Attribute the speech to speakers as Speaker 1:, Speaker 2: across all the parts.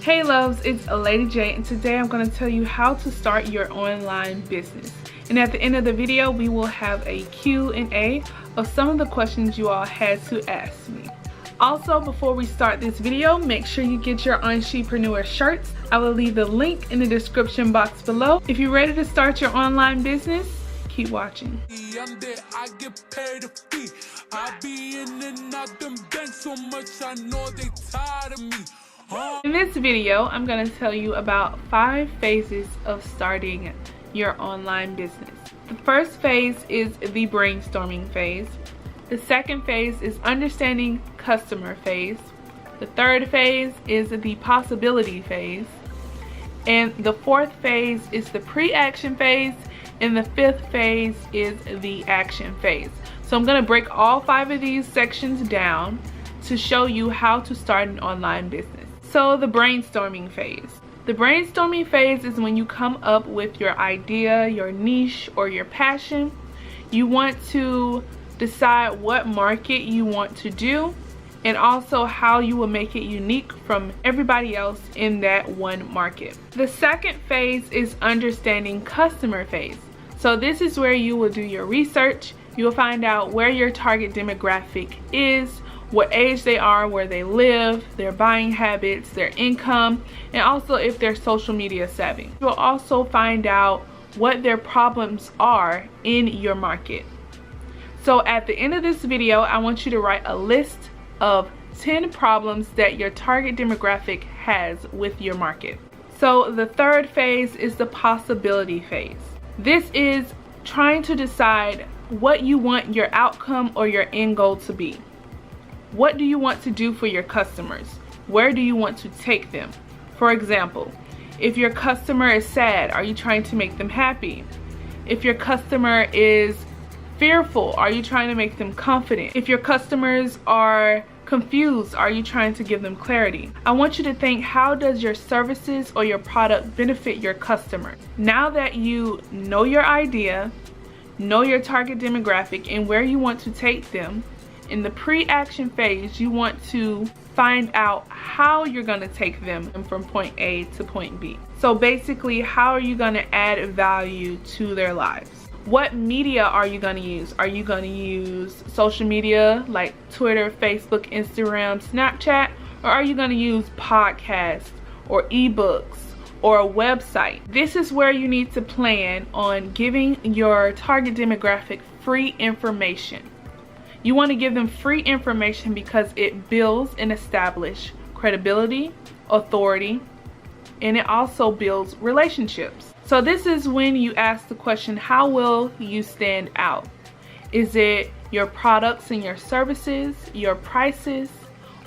Speaker 1: Hey loves, it's Lady J, and today I'm going to tell you how to start your online business. And at the end of the video, we will have a Q&A of some of the questions you all had to ask me. Also, before we start this video, make sure you get your Unshepreneur shirts. I will leave the link in the description box below. If you're ready to start your online business, keep watching. In this video, I'm going to tell you about 5 phases of starting your online business. The first phase is the brainstorming phase. The second phase is understanding customer phase. The third phase is the possibility phase. And the fourth phase is the pre-action phase. And the fifth phase is the action phase. So I'm going to break all 5 of these sections down to show you how to start an online business. So the brainstorming phase. The brainstorming phase is when you come up with your idea, your niche, or your passion. You want to decide what market you want to do and also how you will make it unique from everybody else in that one market. The second phase is understanding customer phase. So this is where you will do your research. You will find out where your target demographic is, what age they are, where they live, their buying habits, their income, and also if they're social media savvy. You'll also find out what their problems are in your market. So at the end of this video, I want you to write a list of 10 problems that your target demographic has with your market. So the third phase is the possibility phase. This is trying to decide what you want your outcome or your end goal to be. What do you want to do for your customers? Where do you want to take them? For example, if your customer is sad, are you trying to make them happy? If your customer is fearful, are you trying to make them confident? If your customers are confused, are you trying to give them clarity? I want you to think, how does your services or your product benefit your customer? Now that you know your idea, know your target demographic and where you want to take them, in the pre-action phase, you want to find out how you're going to take them from point A to point B. So basically, how are you going to add value to their lives? What media are you going to use? Are you going to use social media like Twitter, Facebook, Instagram, Snapchat? Or are you going to use podcasts or ebooks or a website? This is where you need to plan on giving your target demographic free information. You want to give them free information because it builds and establishes credibility, authority, and it also builds relationships. So this is when you ask the question, how will you stand out? Is it your products and your services, your prices,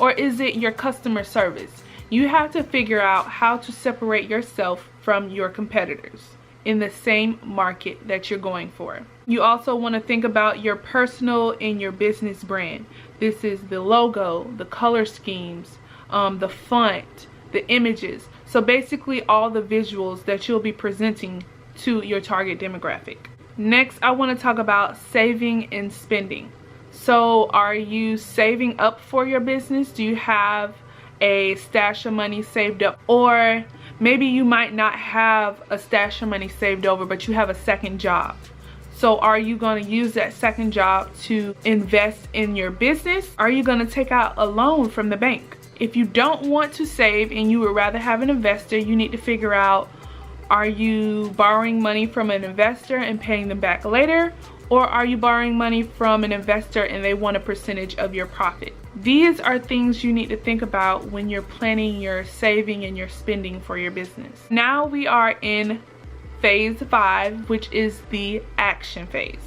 Speaker 1: or is it your customer service? You have to figure out how to separate yourself from your competitors in the same market that you're going for. You also want to think about your personal and your business brand. This is the logo, the color schemes, the font, the images. So basically all the visuals that you'll be presenting to your target demographic. Next, I want to talk about saving and spending. So are you saving up for your business? Do you have a stash of money saved up? Or maybe you might not have a stash of money saved over, but you have a second job. So are you going to use that second job to invest in your business? Are you going to take out a loan from the bank? If you don't want to save and you would rather have an investor, you need to figure out, are you borrowing money from an investor and paying them back later? Or are you borrowing money from an investor and they want a percentage of your profit? These are things you need to think about when you're planning your saving and your spending for your business. Now we are in phase 5, which is the action phase.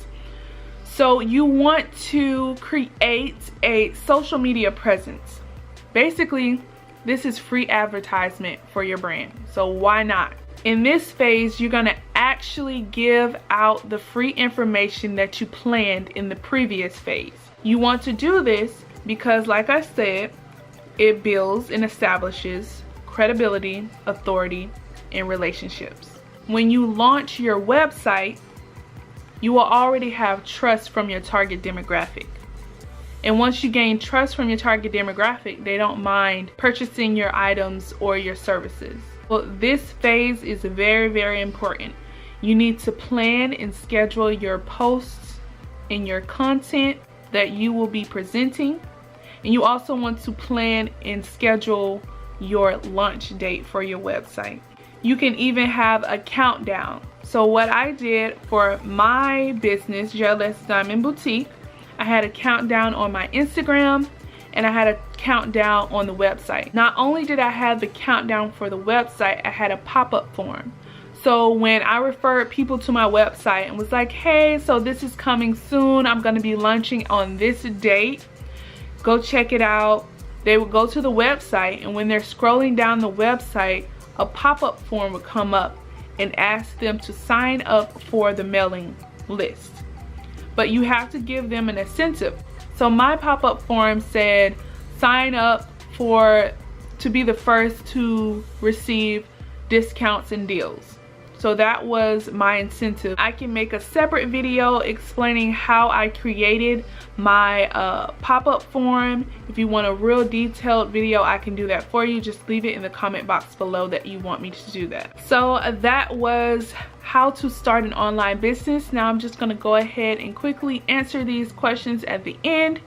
Speaker 1: So you want to create a social media presence. Basically, this is free advertisement for your brand. So why not? In this phase, you're going to actually give out the free information that you planned in the previous phase. You want to do this because, like I said, it builds and establishes credibility, authority, and relationships. When you launch your website, you will already have trust from your target demographic. And once you gain trust from your target demographic, they don't mind purchasing your items or your services. Well, this phase is very, very important. You need to plan and schedule your posts and your content that you will be presenting. And you also want to plan and schedule your launch date for your website. You can even have a countdown. So what I did for my business, JLS Diamond Boutique, I had a countdown on my Instagram and I had a countdown on the website. Not only did I have the countdown for the website, I had a pop-up form. So when I referred people to my website and was like, hey, so this is coming soon, I'm gonna be launching on this date, go check it out. They would go to the website, and when they're scrolling down the website, a pop-up form would come up and ask them to sign up for the mailing list. But you have to give them an incentive. So my pop-up form said, sign up to be the first to receive discounts and deals. So that was my incentive. I can make a separate video explaining how I created my pop-up form. If you want a real detailed video, I can do that for you. Just leave it in the comment box below that you want me to do that. So that was how to start an online business. Now I'm just gonna go ahead and quickly answer these questions at the end.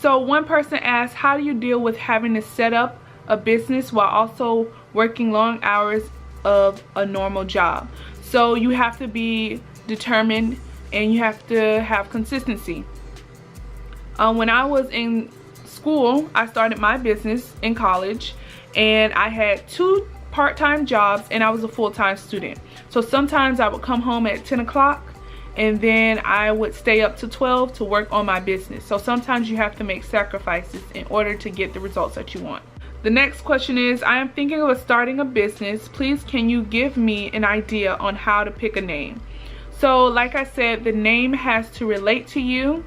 Speaker 1: So one person asked, how do you deal with having to set up a business while also working long hours of a normal job? So you have to be determined and you have to have consistency. When I was in school, I started my business in college, and I had 2 part-time jobs and I was a full-time student. So sometimes I would come home at 10 o'clock and then I would stay up to 12 to work on my business. So sometimes you have to make sacrifices in order to get the results that you want. The next question is, I am thinking of starting a business. Please, can you give me an idea on how to pick a name? So like I said, the name has to relate to you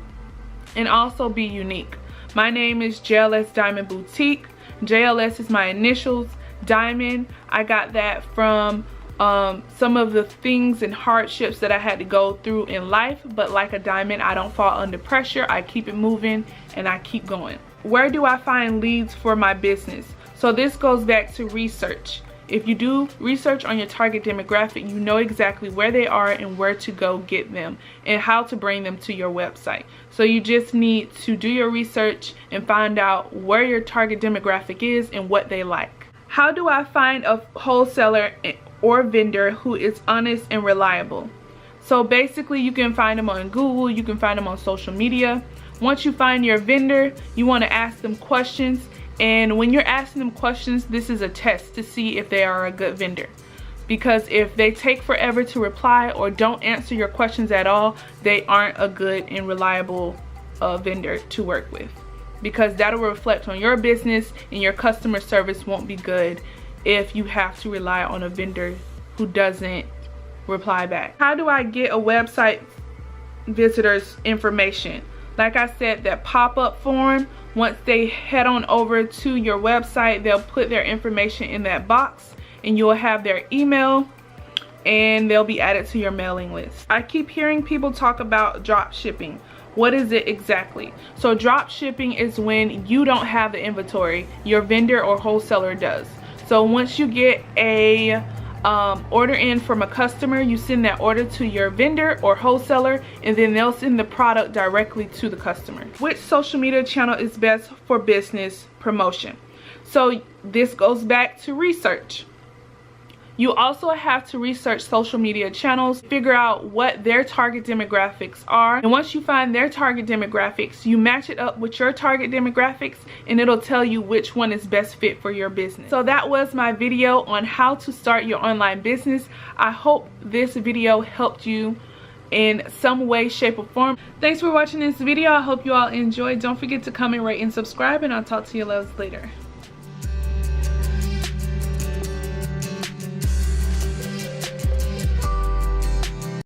Speaker 1: and also be unique. My name is JLS Diamond Boutique. JLS is my initials. Diamond, I got that from some of the things and hardships that I had to go through in life, but like a diamond, I don't fall under pressure. I keep it moving and I keep going. Where do I find leads for my business? So this goes back to research. If you do research on your target demographic, you know exactly where they are and where to go get them and how to bring them to your website. So you just need to do your research and find out where your target demographic is and what they like. How do I find a wholesaler or vendor who is honest and reliable? So basically you can find them on Google, you can find them on social media. Once you find your vendor, you want to ask them questions. And when you're asking them questions, this is a test to see if they are a good vendor. Because if they take forever to reply or don't answer your questions at all, they aren't a good and reliable vendor to work with. Because that'll reflect on your business and your customer service won't be good if you have to rely on a vendor who doesn't reply back. How do I get a website visitor's information? Like I said, that pop-up form, once they head on over to your website, they'll put their information in that box and you'll have their email and they'll be added to your mailing list. I keep hearing people talk about drop shipping. What is it exactly? So drop shipping is when you don't have the inventory, your vendor or wholesaler does. So once you get a order in from a customer, you send that order to your vendor or wholesaler and then they'll send the product directly to the customer. Which social media channel is best for business promotion? So this goes back to research. You also have to research social media channels, figure out what their target demographics are, and once you find their target demographics, you match it up with your target demographics and it'll tell you which one is best fit for your business. So that was my video on how to start your online business. I hope this video helped you in some way, shape, or form. Thanks for watching this video. I hope you all enjoyed. Don't forget to comment, rate, and subscribe, and I'll talk to you loves later.